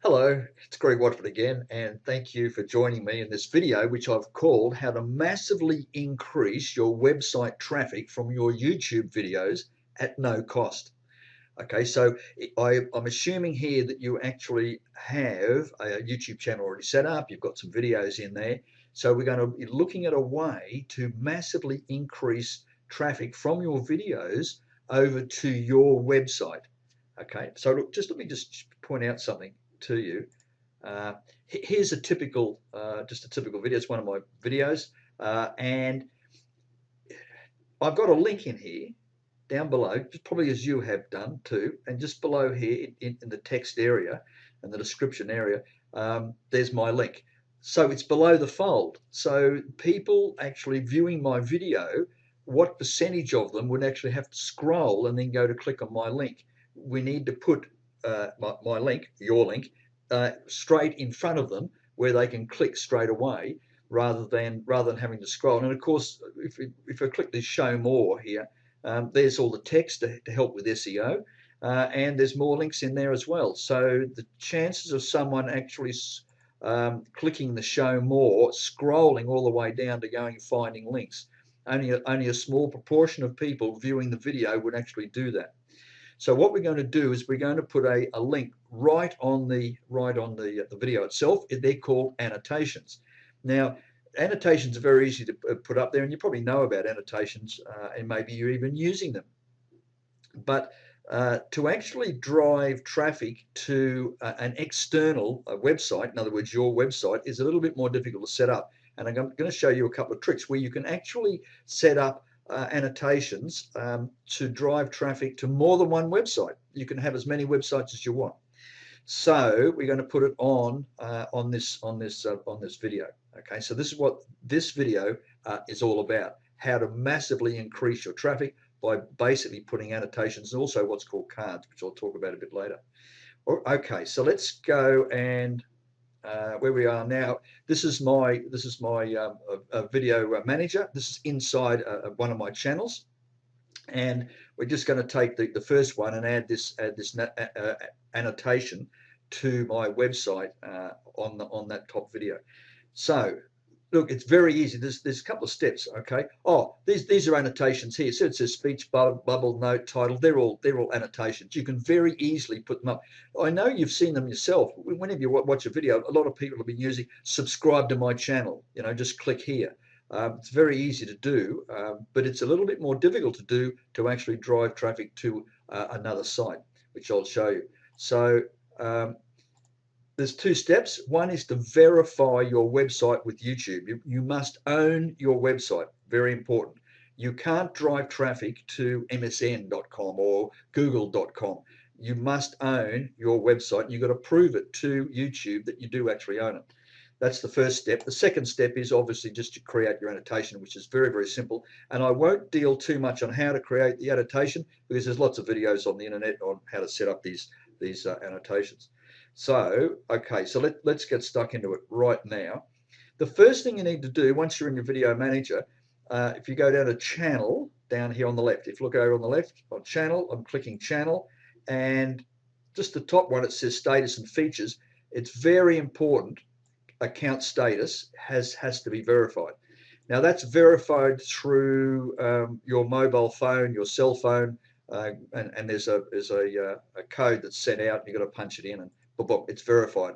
Hello, it's Greg Watford again, and thank you for joining me in this video, which I've called How to Massively Increase Your Website Traffic from Your YouTube Videos at No Cost. Okay, so I'm assuming here that you actually have a YouTube channel already set up, you've got some videos in there. So we're going to be looking at a way to massively increase traffic from your videos over to your website. Okay, so look, let me just point out something to you. Uh, Here's just a typical video. It's one of my videos, and I've got a link in here down below, just probably as you have done too, and just below here in the text area and the description area, there's my link. So it's below the fold. So people actually viewing my video, what percentage of them would actually have to scroll and then go to click on my link? We need to put my link, your link, straight in front of them where they can click straight away rather than having to scroll. And of course, if I click this show more here, there's all the text to help with SEO, and there's more links in there as well. So the chances of someone actually clicking the show more, scrolling all the way down to going and finding links, only a small proportion of people viewing the video would actually do that. So what we're going to do is we're going to put a link right on the video itself. They're called annotations. Now, annotations are very easy to put up there, and you probably know about annotations, and maybe you're even using them. But to actually drive traffic to an external website, in other words, your website, is a little bit more difficult to set up. And I'm going to show you a couple of tricks where you can actually set up annotations to drive traffic to more than one website. You can have as many websites as you want. So we're going to put it on this video. Okay, so this is what this video is all about: how to massively increase your traffic by basically putting annotations and also what's called cards, which I'll talk about a bit later. Okay, so let's go and where we are now. This is my video manager. This is inside one of my channels, and we're just going to take the first one and add this annotation to my website on that top video. So look, it's very easy. There's a couple of steps. Okay. Oh, these are annotations here. So it says speech bubble, note, title. They're all annotations. You can very easily put them up. I know you've seen them yourself. Whenever you watch a video, a lot of people have been using subscribe to my channel. Just click here. It's very easy to do, but it's a little bit more difficult to do to actually drive traffic to another site, which I'll show you. So there's two steps. One is to verify your website with YouTube. You must own your website. Very important. You can't drive traffic to msn.com or google.com. You must own your website. You've got to prove it to YouTube that you do actually own it. That's the first step. The second step is obviously just to create your annotation, which is very, very simple. And I won't deal too much on how to create the annotation because there's lots of videos on the internet on how to set up these annotations. So, okay, so let's get stuck into it right now. The first thing you need to do once you're in your video manager, if you go down to channel, down here on the left, if you look over on the left on channel, I'm clicking channel, and just the top one, it says status and features. It's very important. Account status has to be verified. Now that's verified through your mobile phone, your cell phone, and there's a code that's sent out. You've got to punch it in, and boom, it's verified.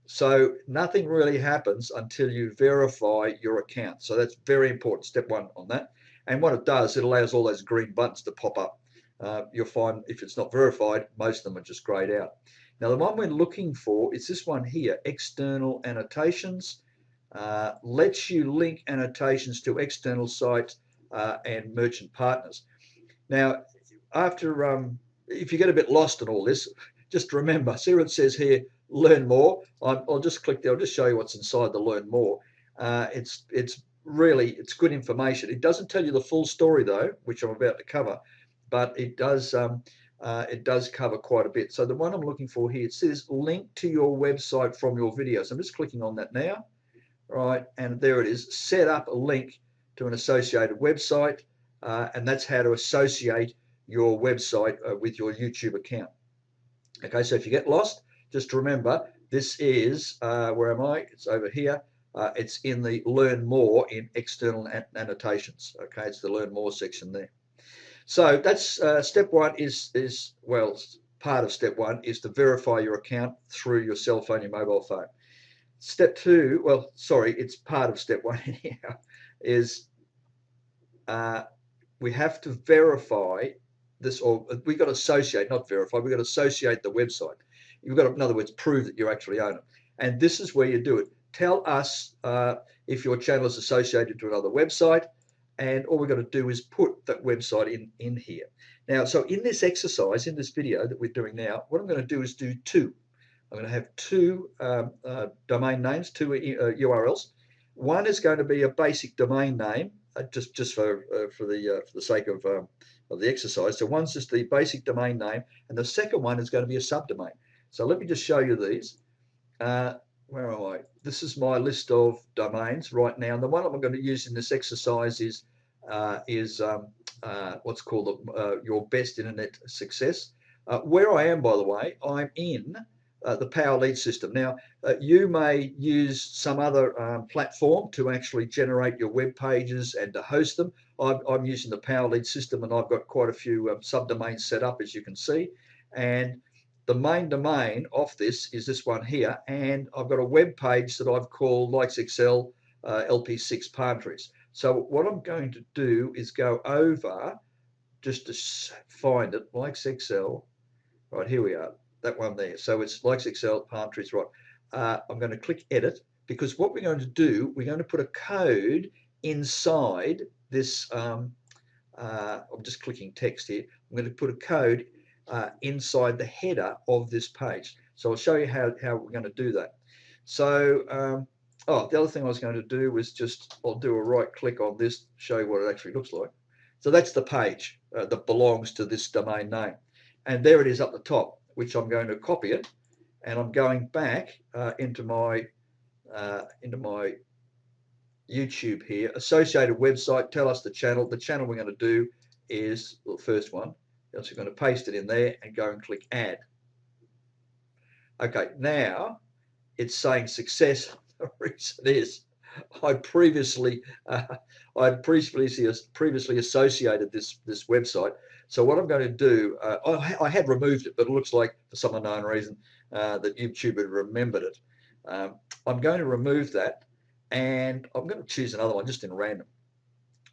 So nothing really happens until you verify your account. So that's very important. Step one on that. And what it does, it allows all those green buttons to pop up. You'll find if it's not verified, most of them are just grayed out. Now the one we're looking for is this one here, external annotations. Lets you link annotations to external sites and merchant partners. Now, if you get a bit lost in all this, just remember, see what it says here, learn more. I'll just click there. I'll just show you what's inside the learn more. It's good information. It doesn't tell you the full story though, which I'm about to cover, but it does cover quite a bit. So the one I'm looking for here, it says link to your website from your video. So I'm just clicking on that now, right? And there it is, set up a link to an associated website, and that's how to associate your website with your YouTube account. Okay, so if you get lost, just remember This is, where am I? It's over here. It's in the Learn More in External Annotations. Okay, it's the Learn More section there. So that's step one well, part of step one is to verify your account through your cell phone, your mobile phone. Step two, well, sorry, it's part of step one here, is we have to verify this, or we've got to associate, not verify, we've got to associate the website. You've got to, in other words, prove that you actually own it. And this is where you do it. Tell us if your channel is associated to another website, and all we've got to do is put that website in here. Now, so in this exercise, in this video that we're doing now, what I'm going to do is do two. I'm going to have two domain names, two URLs. One is going to be a basic domain name, just for the sake of the exercise. So one's just the basic domain name, and the second one is going to be a subdomain. So let me just show you these. Where am I? This is my list of domains right now, and the one I'm going to use in this exercise is what's called your best internet success. Where I am, by the way, I'm in the Power Lead system. Now, you may use some other platform to actually generate your web pages and to host them. I'm using the Power Lead system, and I've got quite a few subdomains set up, as you can see. And the main domain of this is this one here, and I've got a web page that I've called Likes Excel LP6 Palm Trees. So what I'm going to do is go over just to find it, Likes Excel. Right, here we are, that one there. So it's Likes Excel Palm Trees, right. I'm going to click Edit, because what we're going to do, we're going to put a code inside this. I'm just clicking text here. I'm going to put a code inside the header of this page. So I'll show you how we're going to do that. So, the other thing I was going to do was I'll do a right click on this, show you what it actually looks like. So that's the page that belongs to this domain name. And there it is up the top, which I'm going to copy it. And I'm going back into my YouTube here. Associated website, tell us the channel. The channel we're going to do is the first one. So we're going to paste it in there and go and click Add. Okay, now it's saying success. The reason is I'd previously associated this website. So what I'm going to do, I had removed it, but it looks like for some unknown reason that YouTube had remembered it. I'm going to remove that, and I'm going to choose another one just in random.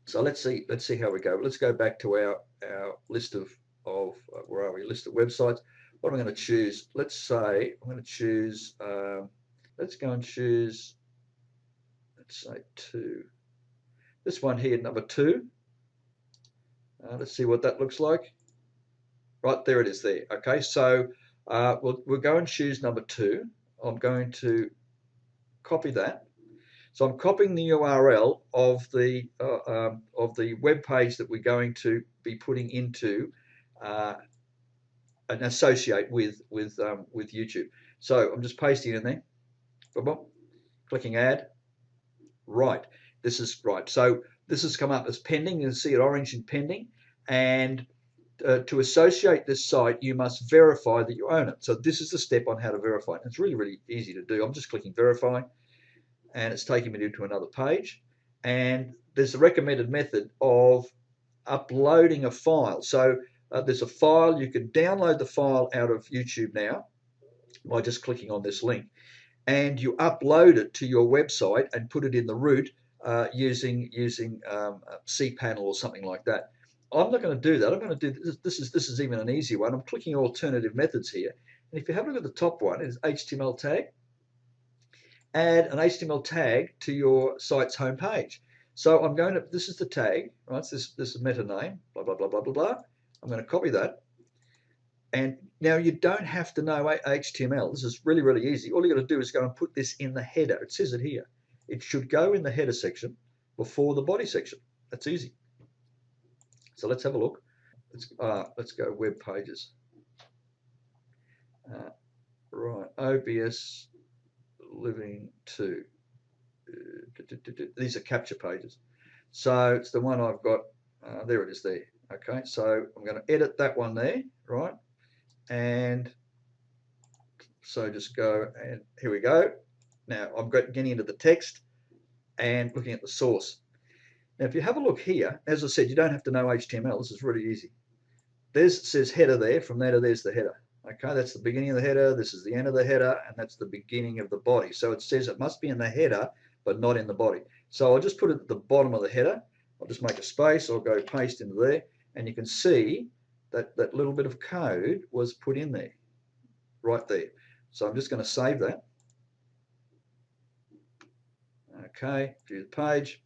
So let's see how we go. Let's go back to our list of where are we? List of websites. What am I going to choose? Let's say I'm going to choose. Let's go and choose. Let's say 2. This one here, number 2. Let's see what that looks like. Right, there it is there. Okay, so we'll go and choose number 2. I'm going to copy that. So I'm copying the URL of the web page that we're going to be putting into and associate with YouTube. So I'm just pasting it in there. Boom, clicking Add. Right, this is right. So this has come up as pending. You can see it orange in pending. And to associate this site, you must verify that you own it. So this is the step on how to verify it. It's really, really easy to do. I'm just clicking Verify, and it's taking me to another page. And there's a recommended method of uploading a file. So there's a file. You can download the file out of YouTube now by just clicking on this link, and you upload it to your website and put it in the root using cPanel or something like that. I'm not going to do that. I'm going to do this is even an easy one. I'm clicking alternative methods here, and if you have a look at the top one, it's HTML tag. Add an HTML tag to your site's homepage. So I'm going to, this is the tag, right? This is meta name, blah, blah, blah, blah, blah, blah. I'm going to copy that. And now you don't have to know HTML. This is really, really easy. All you got to do is go and put this in the header. It says it here. It should go in the header section before the body section. That's easy. So let's have a look. Let's go web pages. Right, OBS Living 2. These are capture pages. So it's the one I've got. There it is there. Okay, so I'm going to edit that one there, right? And So just go, and here we go. Now I'm getting into the text and looking at the source. Now, if you have a look here, as I said, you don't have to know HTML. This is really easy. There's, it says header there. From there to there's the header. Okay, that's the beginning of the header. This is the end of the header, and that's the beginning of the body. So it says it must be in the header, but not in the body. So I'll just put it at the bottom of the header. I'll just make a space. I'll go paste into there, and you can see that that little bit of code was put in there, right there. So I'm just going to save that. Okay, view the page.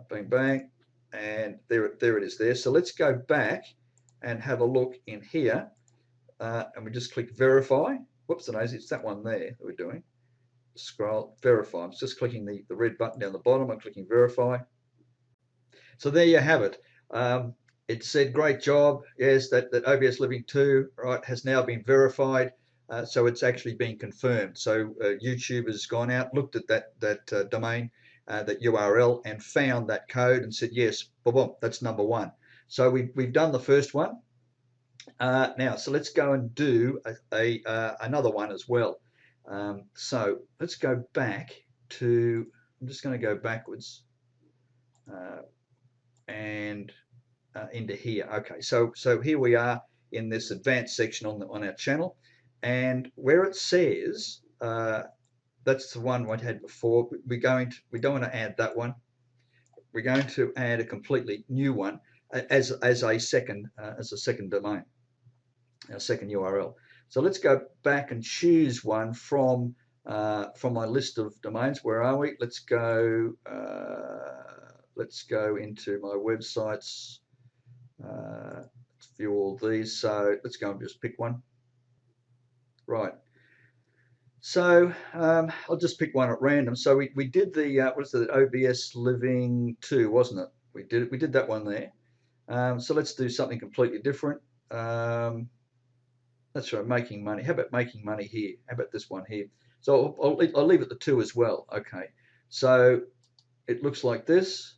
Bang, bang, and there it is there. So let's go back and have a look in here, and we just click verify. Whoops, it's that one there that we're doing. Scroll, verify. I'm just clicking the red button down the bottom. I'm clicking verify. So there you have it. It said great job. Yes, that OBS Living 2, right, has now been verified. So it's actually been confirmed. So YouTube has gone out, looked at that domain, that URL, and found that code and said, yes, boom, boom, that's number one. So we've done the first one. Now, so let's go and do another one as well. So let's go back to, I'm just going to go backwards and into here. Okay, so here we are in this advanced section on our channel, and where it says, that's the one I had before. We don't want to add that one. We're going to add a completely new one as a second domain, a second URL. So let's go back and choose one from my list of domains. Where are we? Let's go into my websites. Let's view all these. So let's go and just pick one. Right. So I'll just pick one at random. So we did the what is it, OBS Living 2, wasn't it? We did that one there. So let's do something completely different. That's right, making money. How about making money here? How about this one here? So I'll leave it the 2 as well. Okay. So it looks like this.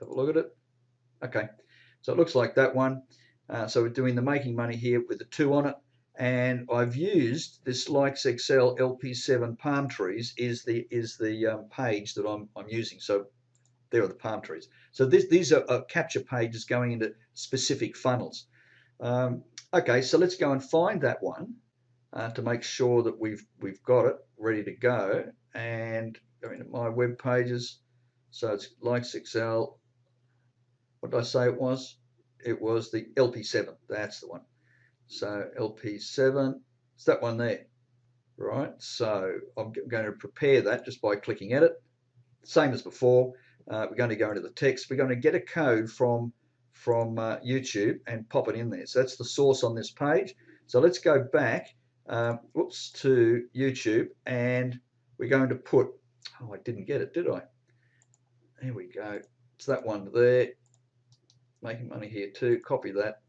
Have a look at it. Okay. So it looks like that one. So we're doing the making money here with the 2 on it. And I've used this Likes Excel LP7 palm trees is the page that I'm using. So there are the palm trees. So these are capture pages going into specific funnels. Okay, so let's go and find that one to make sure that we've got it ready to go. And go into my web pages. So it's Likes Excel. What did I say it was? It was the LP7. That's the one. So LP7, it's that one there, right? So I'm going to prepare that just by clicking edit. Same as before. We're going to go into the text. We're going to get a code from YouTube and pop it in there. So that's the source on this page. So let's go back, to YouTube, and we're going to put, oh, I didn't get it, did I? There we go. It's that one there. Making money here too. Copy that.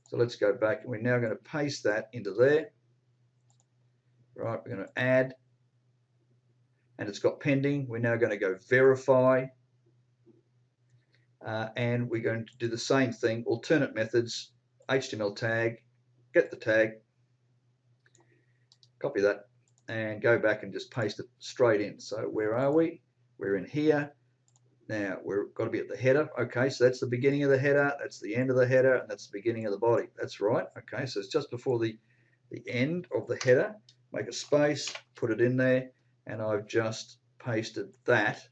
So let's go back, and we're now going to paste that into there. Right, we're going to add, and it's got pending. We're now going to go verify, and we're going to do the same thing, alternate methods, HTML tag, get the tag, copy that, and go back and just paste it straight in. So where are we? We're in here. Now we've got to be at the header. Okay, so that's the beginning of the header, that's the end of the header, and that's the beginning of the body. That's right. Okay, so it's just before the end of the header. Make a space, put it in there, and I've just pasted that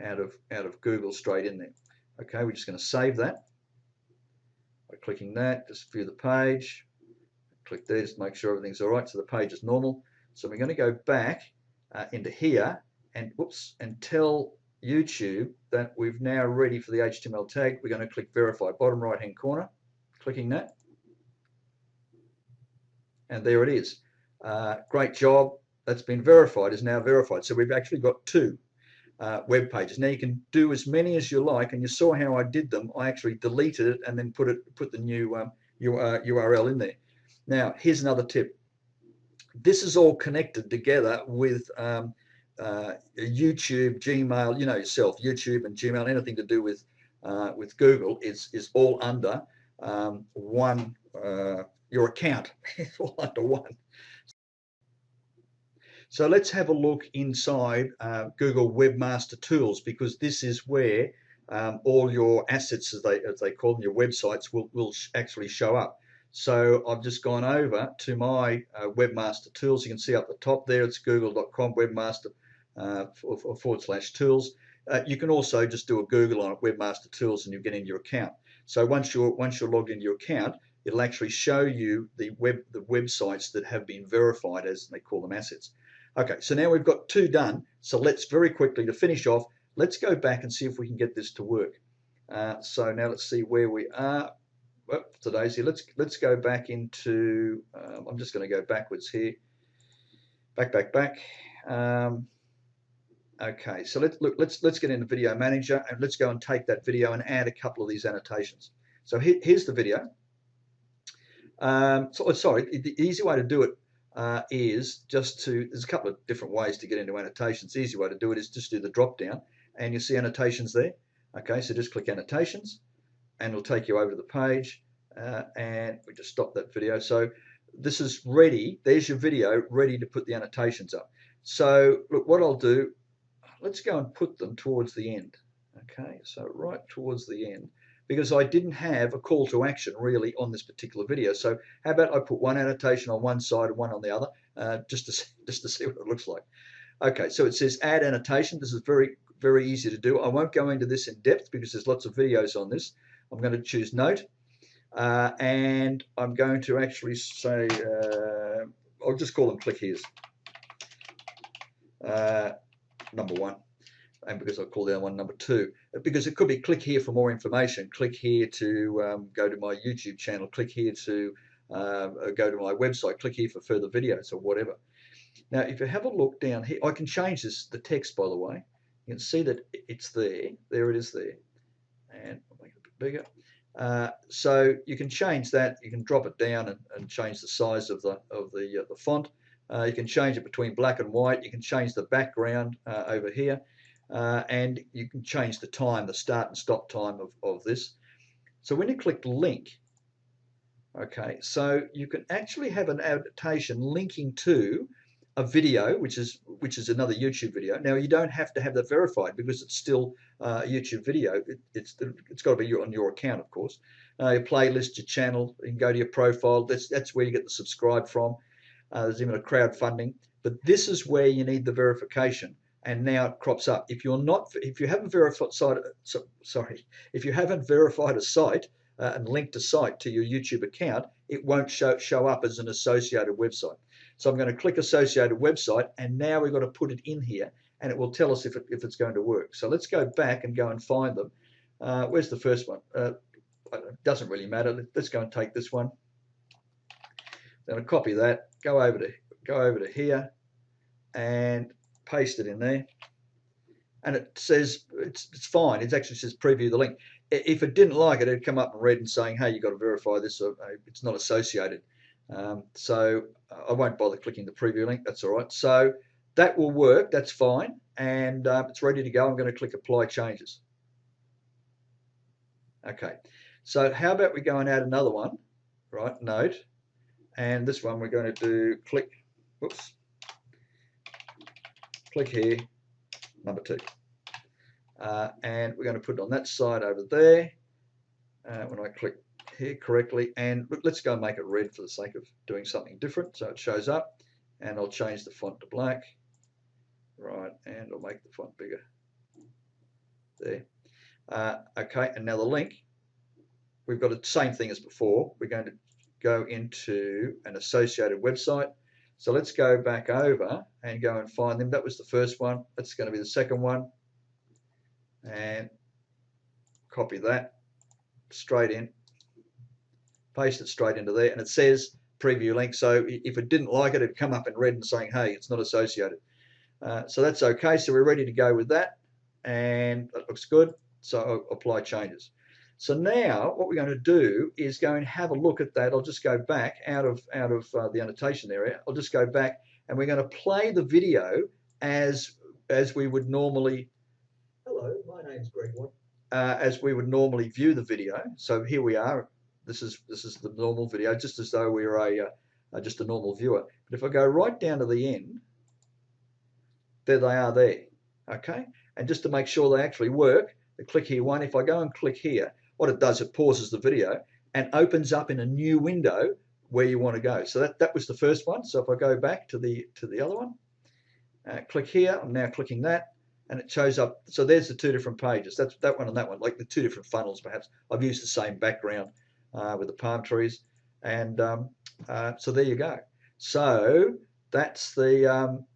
out of Google straight in there. Okay, we're just going to save that by clicking that. Just view the page. Click there, just make sure everything's all right. So the page is normal. So we're going to go back into here and tell YouTube that we've now ready for the HTML tag. We're going to click verify, bottom right hand corner, clicking that, and there it is. Great job. That's been verified, is now verified. So we've actually got 2 web pages. Now you can do as many as you like, and you saw how I did them. I actually deleted it and then put the new URL in there. Now here's another tip. This is all connected together with YouTube, Gmail, you know yourself, YouTube and Gmail, anything to do with Google is all under one, your account, all under one. So let's have a look inside Google Webmaster Tools, because this is where all your assets, as they call them, your websites, will actually show up. So I've just gone over to my Webmaster Tools. You can see up the top there, it's google.com webmaster /tools. You can also just do a Google on it, Webmaster Tools, and you get into your account. So once you're logged into your account, it'll actually show you the websites that have been verified, as they call them, assets. Okay, so now we've got 2 done. So let's very quickly, to finish off, let's go back and see if we can get this to work. So now let's see where we are. Today's here. Let's go back into. I'm just going to go backwards here. Back. Okay, so let's get into Video Manager, and let's go and take that video and add a couple of these annotations. So here's the video. Sorry, the easy way to do it is just to, there's a couple of different ways to get into annotations. The easy way to do it is just do the drop down, and you see annotations there. Okay, so just click annotations, and it'll take you over to the page, and we just stop that video. So this is ready. There's your video ready to put the annotations up. So look, what I'll do, let's go and put them towards the end. Okay, so right towards the end, because I didn't have a call to action really on this particular video. So how about I put one annotation on one side and one on the other, just to see what it looks like. Okay, so it says add annotation. This is very easy to do. I won't go into this in depth because there's lots of videos on this. I'm going to choose note, and I'm going to actually say, I'll just call them click here's. Number 1, and because I call the other one number 2, because it could be click here for more information, click here to go to my YouTube channel, click here to go to my website, click here for further videos, or whatever. Now if you have a look down here, I can change the text, by the way. You can see that it's there. There it is there, and I'll make it a bit bigger. So you can change that. You can drop it down and change the size of the font. You can change it between black and white. You can change the background over here, and you can change the time, the start and stop time of this. So when you click link, okay, so you can actually have an annotation linking to a video, which is another YouTube video. Now you don't have to have that verified because it's still a YouTube video. It's got to be on your account, of course. Your playlist, your channel. You can go to your profile. That's where you get the subscribe from. There's even a crowdfunding, but this is where you need the verification, and now it crops up. If you haven't verified a site and linked a site to your YouTube account, it won't show up as an associated website. So I'm going to click associated website, and now we've got to put it in here, and it will tell us if it's going to work. So let's go back and go and find them. Where's the first one? It doesn't really matter. Let's go and take this one. I'm going to copy that, go over to here, and paste it in there. And it says it's fine. It actually says preview the link. If it didn't like it, it'd come up in red and saying, hey, you've got to verify this, or it's not associated. So I won't bother clicking the preview link. That's all right. So that will work. That's fine, and it's ready to go. I'm going to click apply changes. Okay. So how about we go and add another one, right? Note. And this one we're going to do click here, number 2. And we're going to put it on that side over there. When I click here correctly, and let's go and make it red for the sake of doing something different, so it shows up. And I'll change the font to black, right, and I'll make the font bigger there. Okay, and now the link, we've got the same thing as before. We're going to go into an associated website. So let's go back over and go and find them. That was the first one. That's going to be the second one. And copy that straight in. Paste it straight into there. And it says preview link. So if it didn't like it, it'd come up in red and saying, hey, it's not associated. So that's okay. So we're ready to go with that. And that looks good. So I'll apply changes. So now what we're going to do is go and have a look at that. I'll just go back out of the annotation area. I'll just go back, and we're going to play the video as we would normally. Hello, my name's Greg Wood. As we would normally view the video. So here we are. This is the normal video, just as though we were just a normal viewer. But if I go right down to the end, There they are there. Okay. And just to make sure they actually work, I click here one. If I go and click here, what it does, it pauses the video and opens up in a new window where you want to go. So that was the first one. So if I go back to the other one, click here, I'm now clicking that, and it shows up. So there's the two different pages. That's that one and that one, like the two different funnels perhaps. I've used the same background with the palm trees. And so there you go. So that's the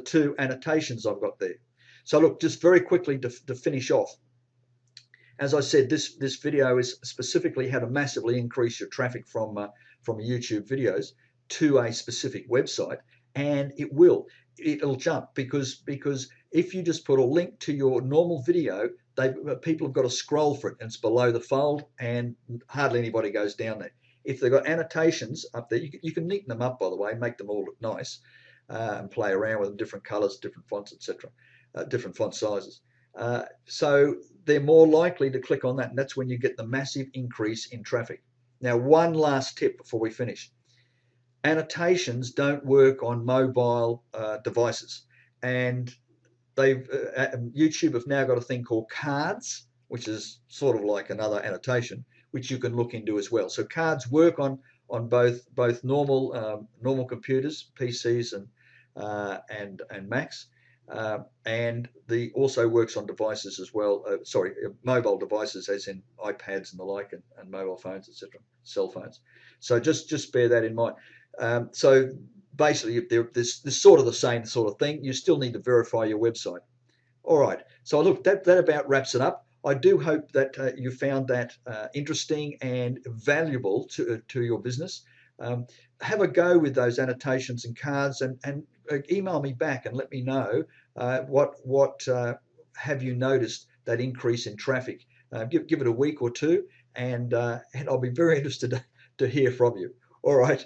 two annotations I've got there. So look, just very quickly to finish off. As I said, this video is specifically how to massively increase your traffic from YouTube videos to a specific website, and it'll jump because if you just put a link to your normal video, people have got to scroll for it, and it's below the fold, and hardly anybody goes down there. If they've got annotations up there, you can neaten them up, by the way, make them all look nice, and play around with them, different colors, different fonts, etc., different font sizes. So they're more likely to click on that, and that's when you get the massive increase in traffic. Now, one last tip before we finish. Annotations don't work on mobile devices, and YouTube have now got a thing called cards, which is sort of like another annotation, which you can look into as well. So cards work on both normal computers, PCs and Macs, and also works on devices as well. Mobile devices, as in iPads and the like, and mobile phones, etc., cell phones. So just bear that in mind. So basically, this sort of the same sort of thing. You still need to verify your website. All right. So look, that about wraps it up. I do hope that you found that interesting and valuable to your business. Have a go with those annotations and cards, and email me back and let me know what have you noticed that increase in traffic. Give it a week or two, and I'll be very interested to hear from you. All right.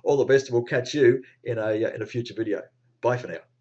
All the best. We'll catch you in a future video. Bye for now.